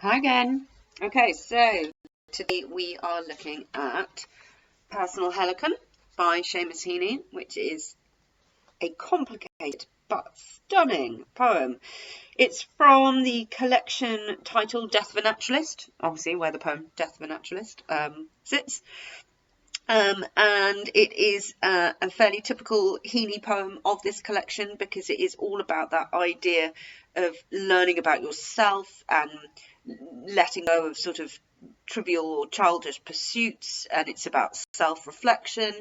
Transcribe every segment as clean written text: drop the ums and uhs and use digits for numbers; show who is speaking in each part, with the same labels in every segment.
Speaker 1: Hi again. Okay, so today we are looking at Personal Helicon by Seamus Heaney, which is a complicated but stunning poem. It's from the collection titled Death of a Naturalist, obviously where the poem Death of a Naturalist sits. And it is a fairly typical Heaney poem of this collection because it is all about that idea of learning about yourself and letting go of sort of trivial or childish pursuits, and it's about self-reflection,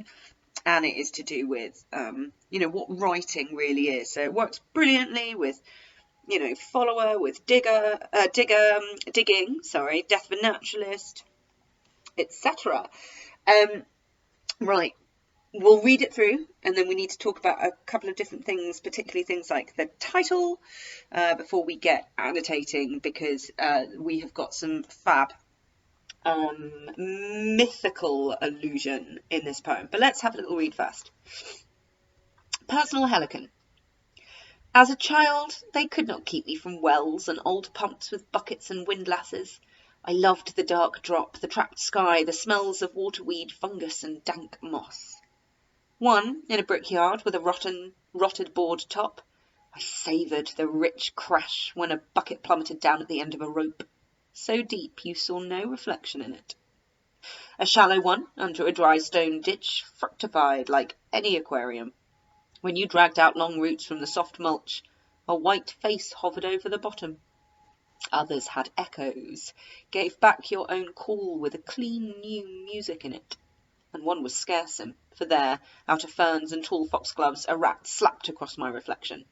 Speaker 1: and it is to do with what writing really is. So it works brilliantly with follower, with digging, Death of a Naturalist, etc. Right, we'll read it through and then we need to talk about a couple of different things, particularly things like the title, before we get annotating, because we have got some fab mythical allusion in this poem. But let's have a little read first. Personal Helicon. As a child, they could not keep me from wells and old pumps with buckets and windlasses. I loved the dark drop, the trapped sky, the smells of waterweed, fungus and dank moss. One, in a brickyard with a rotted board top, I savoured the rich crash when a bucket plummeted down at the end of a rope, so deep you saw no reflection in it. A shallow one, under a dry stone ditch, fructified like any aquarium. When you dragged out long roots from the soft mulch, a white face hovered over the bottom. Others had echoes, gave back your own call with a clean new music in it. And one was scarcesome, for there, out of ferns and tall foxgloves, a rat slapped across my reflection.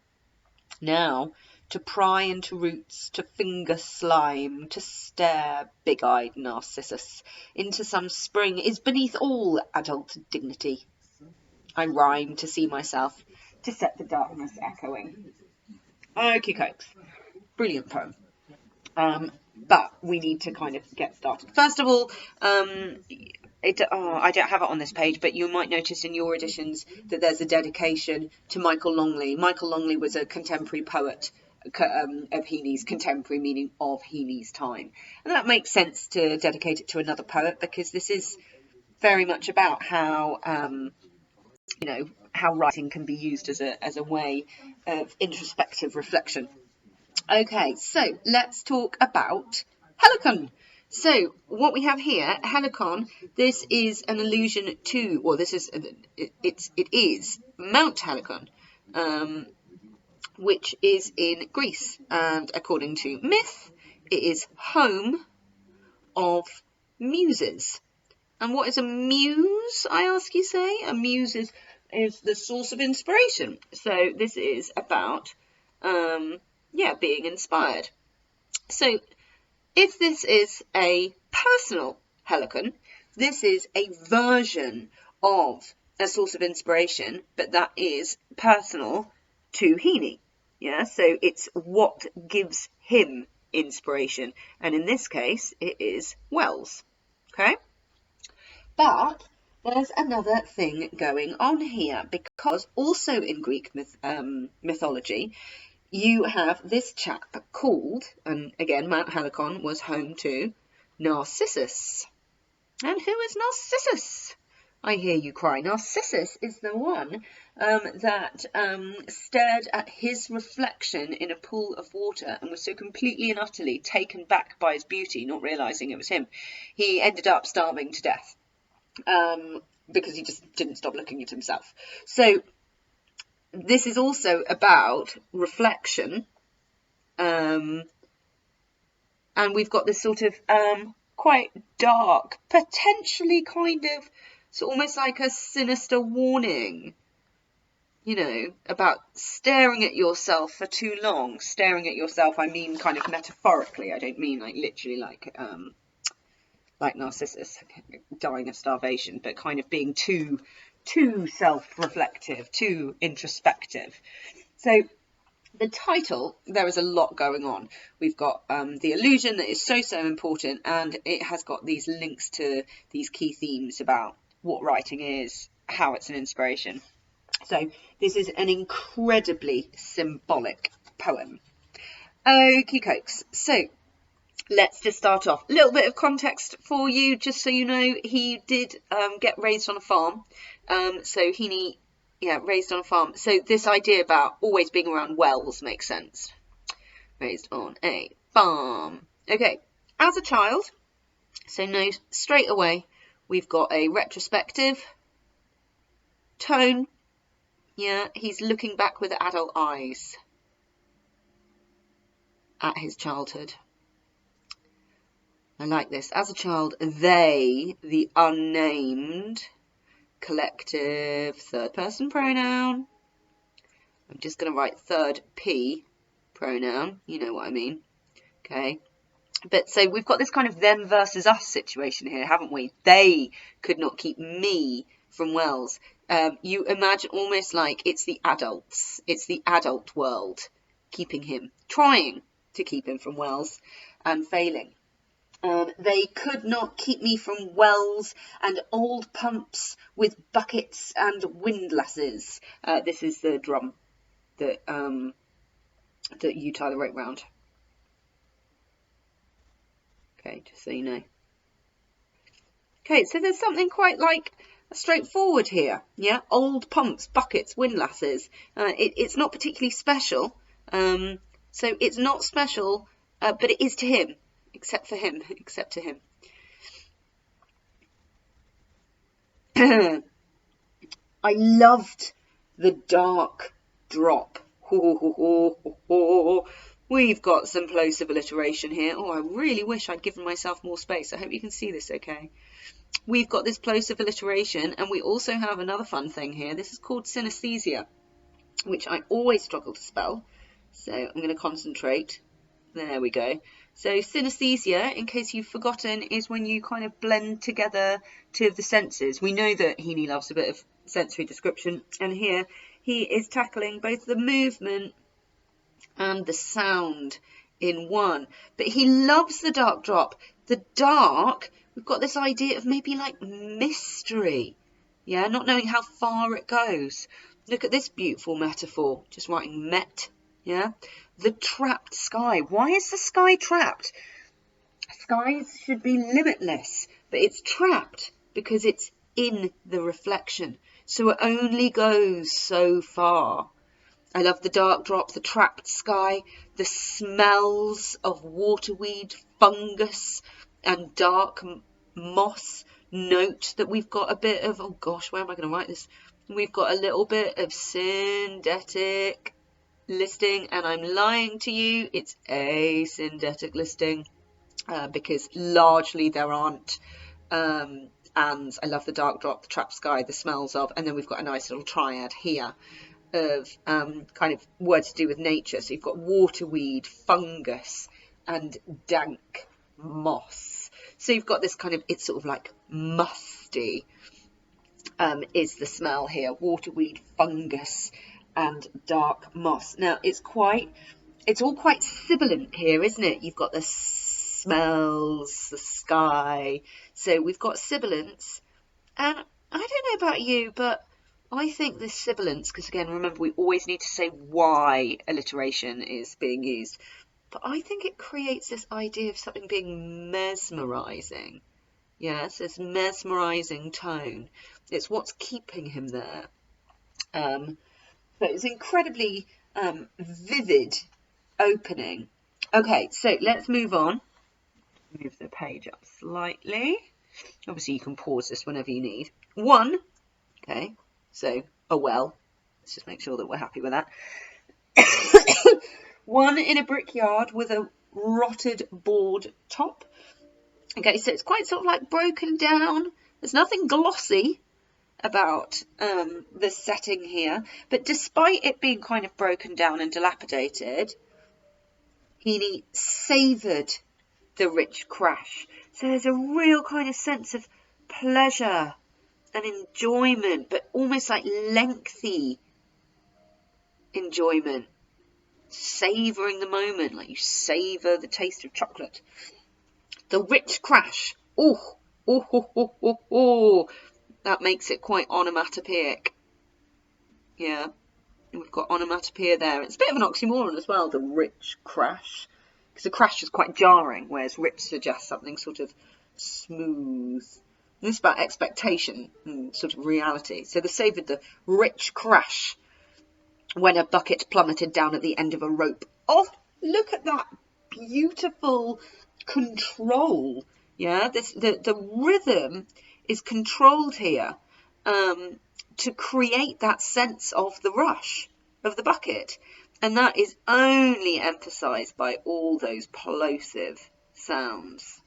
Speaker 1: Now, to pry into roots, to finger slime, to stare, big-eyed Narcissus, into some spring is beneath all adult dignity. I rhyme to see myself, to set the darkness echoing. Okie cokes. Brilliant poem. But we need to kind of get started. First of all, I don't have it on this page, but you might notice in your editions that there's a dedication to Michael Longley. Michael Longley was a contemporary poet of Heaney's, contemporary meaning of Heaney's time. And that makes sense to dedicate it to another poet, because this is very much about how, how writing can be used as a way of introspective reflection. Okay, so let's talk about Helicon. So what we have here, Helicon, this is an allusion to, or this is, it is Mount Helicon, which is in Greece, and according to myth, it is home of muses. And what is a muse, I ask you say? A muse is the source of inspiration. So this is about being inspired. So if this is a personal Helicon, this is a version of a source of inspiration, but that is personal to Heaney. Yeah, so it's what gives him inspiration. And in this case, it is wells. Okay? But there's another thing going on here, because also in Greek mythology, you have this chap called, and again, Mount Helicon was home to Narcissus. And who is Narcissus? I hear you cry. Narcissus is the one that stared at his reflection in a pool of water and was so completely and utterly taken back by his beauty, not realising it was him, he ended up starving to death because he just didn't stop looking at himself. So this is also about reflection, and we've got this sort of quite dark, potentially kind of, so almost like a sinister warning, about staring at yourself for too long. Staring at yourself, I mean kind of metaphorically, I don't mean like literally like Narcissus dying of starvation, but kind of being too self-reflective, too introspective. So the title, there is a lot going on. We've got the allusion that is so important, and it has got these links to these key themes about what writing is, how it's an inspiration. So this is an incredibly symbolic poem. Okie cokes. So let's just start off. A little bit of context for you, just so you know, he did get raised on a farm. So Heaney, yeah, raised on a farm. So this idea about always being around wells makes sense. Raised on a farm. Okay, as a child, so no, straight away, we've got a retrospective tone. Yeah, he's looking back with adult eyes at his childhood. I like this. As a child, they, the unnamed, collective, third person pronoun. I'm just going to write third P pronoun. You know what I mean. Okay. But so we've got this kind of them versus us situation here, haven't we? They could not keep me from Wells. You imagine almost like it's the adults. It's the adult world keeping him, trying to keep him from Wells and failing. They could not keep me from wells and old pumps with buckets and windlasses. This is the drum that you tie the rope round. Okay, just so you know. Okay, so there's something quite like straightforward here. Yeah, old pumps, buckets, windlasses. It's not particularly special. So it's not special, but it is to him. Except for him, except to him. I loved the dark drop. We've got some plosive alliteration here. Oh, I really wish I'd given myself more space. I hope you can see this okay. We've got this plosive alliteration, and we also have another fun thing here. This is called synesthesia, which I always struggle to spell. So I'm going to concentrate. There we go. So synesthesia, in case you've forgotten, is when you kind of blend together two of the senses. We know that Heaney loves a bit of sensory description, and here he is tackling both the movement and the sound in one. But he loves the dark drop. The dark, we've got this idea of maybe like mystery. Yeah, not knowing how far it goes. Look at this beautiful metaphor, just writing met. Yeah. The trapped sky. Why is the sky trapped? Skies should be limitless, but it's trapped because it's in the reflection. So it only goes so far. I love the dark drop, the trapped sky, the smells of waterweed, fungus, and dark moss. Note that we've got a bit of, oh gosh, where am I going to write this? We've got a little bit of syndetic listing, and I'm lying to you, it's a syndetic listing because largely there aren't. And I love the dark drop, the trapped sky, the smells of, and then we've got a nice little triad here of kind of words to do with nature. So you've got waterweed, fungus, and dank moss. So you've got this kind of, it's sort of like musty is the smell here, waterweed, fungus, and dark moss. Now it's all quite sibilant here, isn't it? You've got the smells, the sky. So we've got sibilants, and I don't know about you, but I think this sibilance, because again, remember, we always need to say why alliteration is being used, but I think it creates this idea of something being mesmerizing. Yes, this mesmerizing tone. It's what's keeping him there. So it's incredibly vivid opening. Okay, so let's move on. Move the page up slightly. Obviously, you can pause this whenever you need. One, okay, so a well. Let's just make sure that we're happy with that. One in a brickyard with a rotted board top. Okay, so it's quite sort of like broken down. There's nothing glossy about the setting here, but despite it being kind of broken down and dilapidated, Heaney savoured the rich crash. So there's a real kind of sense of pleasure and enjoyment, but almost like lengthy enjoyment, savouring the moment, like you savour the taste of chocolate. The rich crash. Oh, oh, oh, oh, oh, oh. That makes it quite onomatopoeic. Yeah, we've got onomatopoeia there. It's a bit of an oxymoron as well, the rich crash, because a crash is quite jarring, whereas rich suggests something sort of smooth. This is about expectation and sort of reality. So they savoured the rich crash when a bucket plummeted down at the end of a rope. Oh, look at that beautiful control. Yeah, the rhythm is controlled here to create that sense of the rush of the bucket. And that is only emphasised by all those plosive sounds.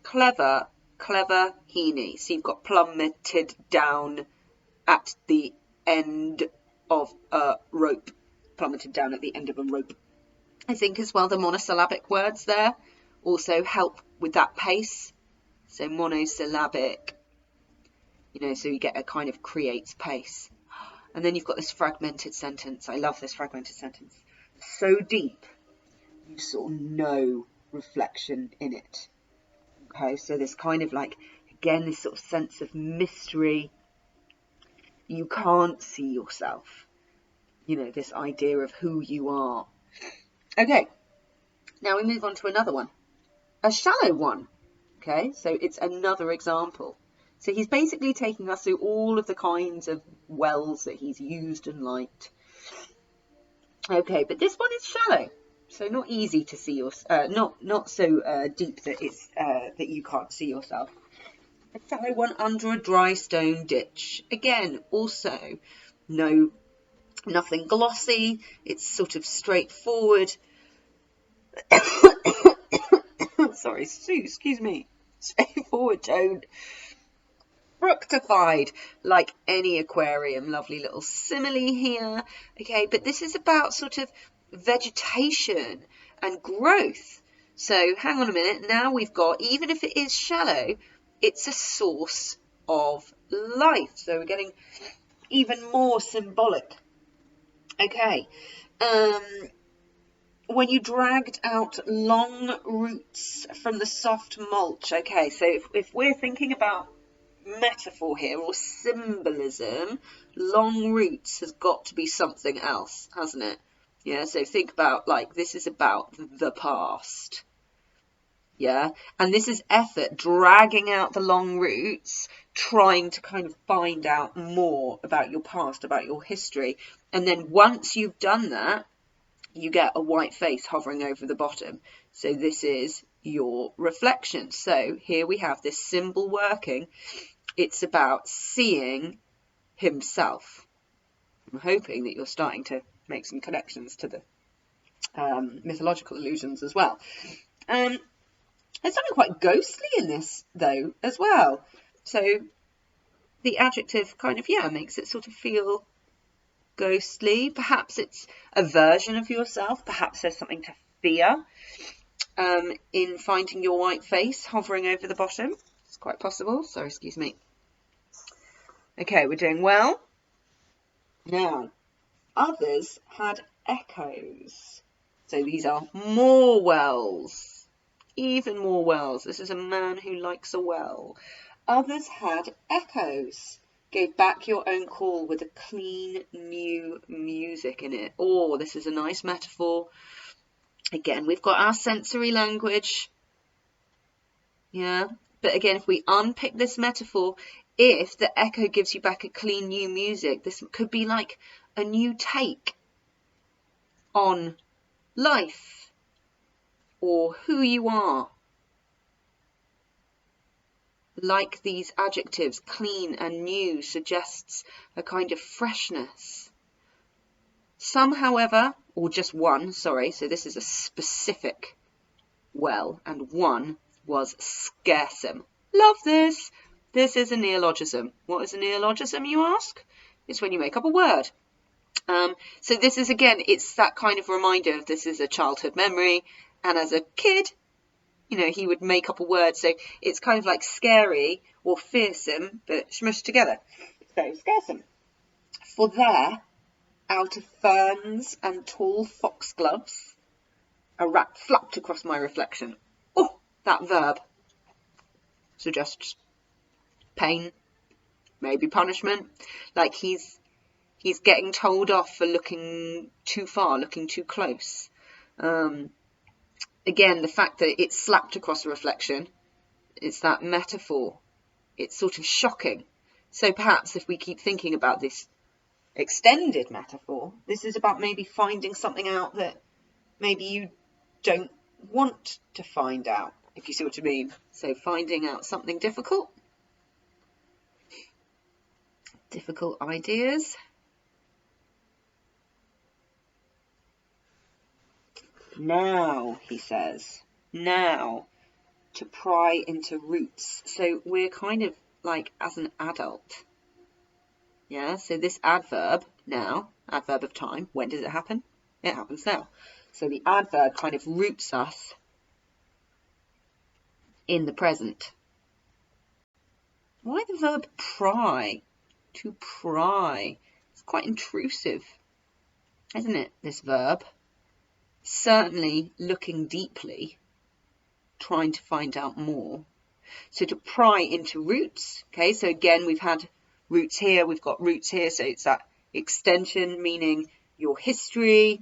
Speaker 1: Clever, clever Heaney. So you've got plummeted down at the end of a rope. Plummeted down at the end of a rope. I think as well the monosyllabic words there also help with that pace. So monosyllabic, you know, so you get a kind of creates pace. And then you've got this fragmented sentence. I love this fragmented sentence. So deep, you saw no reflection in it. Okay, so this kind of like, again, this sort of sense of mystery. You can't see yourself. You know, this idea of who you are. Okay, now we move on to another one. A shallow one. Okay, so it's another example. So he's basically taking us through all of the kinds of wells that he's used and liked. Okay, but this one is shallow, so not easy to see your, not so deep that it's that you can't see yourself. A shallow one under a dry stone ditch. Again, also nothing glossy. It's sort of straightforward. Sorry, Sue, excuse me. Straightforward tone. Fructified, like any aquarium. Lovely little simile here. Okay, but this is about sort of vegetation and growth. So hang on a minute. Now we've got, even if it is shallow, it's a source of life. So we're getting even more symbolic. Okay. When you dragged out long roots from the soft mulch. Okay, so if we're thinking about metaphor here or symbolism, long roots has got to be something else, hasn't it? Yeah, so think about, like, this is about the past. Yeah, and this is effort, dragging out the long roots, trying to kind of find out more about your past, about your history. And then once you've done that, you get a white face hovering over the bottom. So this is your reflection. So here we have this symbol working. It's about seeing himself. I'm hoping that you're starting to make some connections to the mythological allusions as well. There's something quite ghostly in this, though, as well. So the adjective kind of, makes it sort of feel ghostly. Perhaps it's a version of yourself. Perhaps there's something to fear in finding your white face hovering over the bottom. It's quite possible. Sorry, excuse me. Okay, we're doing well. Now, others had echoes. So these are more wells. Even more wells. This is a man who likes a well. Others had echoes. Gave back your own call with a clean new music in it. Oh, this is a nice metaphor. Again, we've got our sensory language. Yeah, but again, if we unpick this metaphor, if the echo gives you back a clean new music, this could be like a new take on life or who you are. Like these adjectives, clean and new suggests a kind of freshness. Some, however, or just one, sorry, so this is a specific well, and one was scarcum. Love this. This is a neologism. What is a neologism, you ask? It's when you make up a word. So this is, again, it's that kind of reminder of this is a childhood memory, and as a kid, you know, he would make up a word. So it's kind of like scary or fearsome, but smushed together. So scarcum. For there, out of ferns and tall foxgloves, a rat flapped across my reflection. Oh, that verb suggests pain, maybe punishment. Like he's getting told off for looking too far, looking too close. again, the fact that it's slapped across a reflection, it's that metaphor. It's sort of shocking. So perhaps if we keep thinking about this extended metaphor, this is about maybe finding something out that maybe you don't want to find out, if you see what I mean. So finding out something difficult ideas. Now, he says, now to pry into roots. So we're kind of like as an adult. Yeah, so this adverb now, adverb of time, when does it happen? It happens now. So the adverb kind of roots us in the present. Why the verb pry? To pry. It's quite intrusive, isn't it, this verb? Certainly looking deeply, trying to find out more. So to pry into roots, okay, so again we've had roots here, we've got roots here, so it's that extension, meaning your history,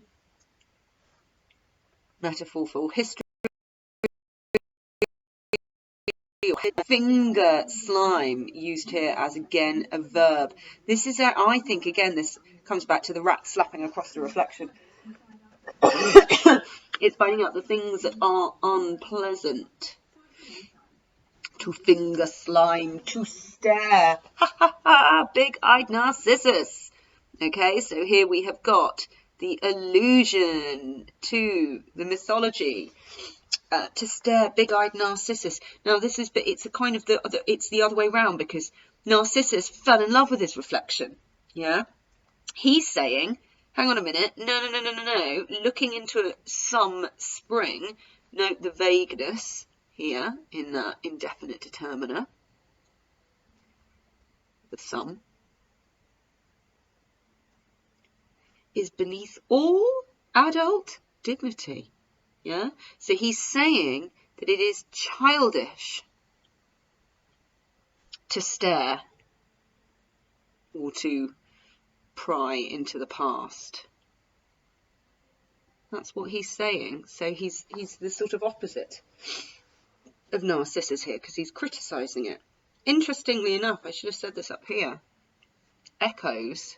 Speaker 1: metaphor for history. Finger slime used here as again a verb. This is I think again this comes back to the rat slapping across the reflection. It's finding out the things that are unpleasant. To finger slime, to stare. Ha ha ha, big-eyed Narcissus. Okay, so here we have got the allusion to the mythology. To stare, big-eyed Narcissus. Now this is, but it's a kind of it's the other way round, because Narcissus fell in love with his reflection. Yeah, he's saying, hang on a minute, no. Looking into some spring. Note the vagueness here in that indefinite determiner. The some is beneath all adult dignity. Yeah, so he's saying that it is childish to stare or to pry into the past. That's what he's saying. So he's the sort of opposite of Narcissus here, because he's criticising it. Interestingly enough, I should have said this up here, echoes,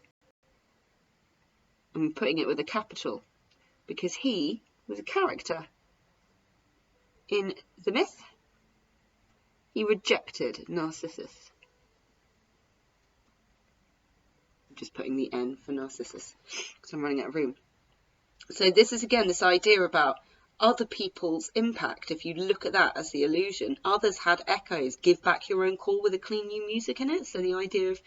Speaker 1: I'm putting it with a capital, because he was a character in the myth. He rejected Narcissus. I'm just putting the N for Narcissus because I'm running out of room. So this is again this idea about other people's impact. If you look at that as the illusion, others had echoes. Give back your own call with a clean new music in it. So the idea of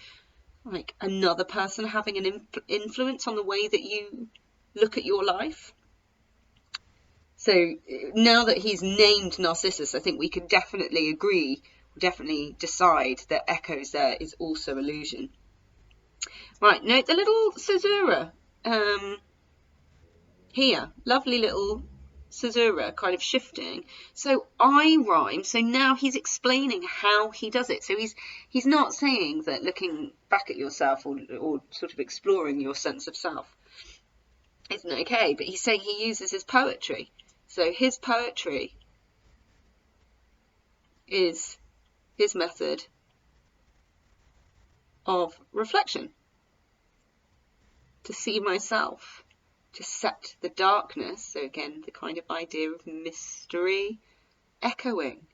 Speaker 1: like another person having an influence on the way that you look at your life. So now that he's named Narcissus, I think we can definitely agree, definitely decide that echoes there is also illusion. Right, note the little caesura here, lovely little caesura kind of shifting. So I rhyme, so now he's explaining how he does it. So he's not saying that looking back at yourself or sort of exploring your sense of self isn't okay, but he's saying he uses his poetry. So his poetry is his method of reflection. To see myself, to set the darkness. So again, the kind of idea of mystery, echoing.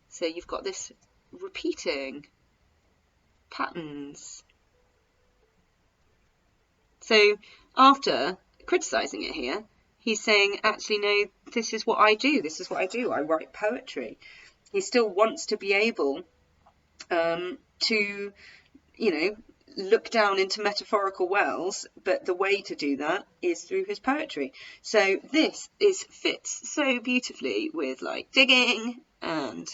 Speaker 1: So you've got this repeating patterns. So after criticising it here, he's saying, actually, no, this is what I do. This is what I do. I write poetry. He still wants to be able to, you know, look down into metaphorical wells, but the way to do that is through his poetry. So this fits so beautifully with like digging and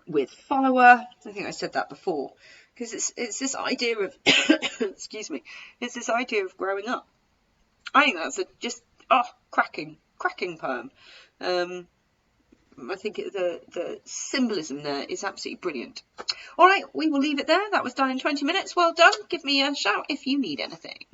Speaker 1: with follower. I think I said that before, because it's this idea of excuse me, it's this idea of growing up. I think that's cracking poem. I think the symbolism there is absolutely brilliant. All right, we will leave it there. That was done in 20 minutes. Well done. Give me a shout if you need anything.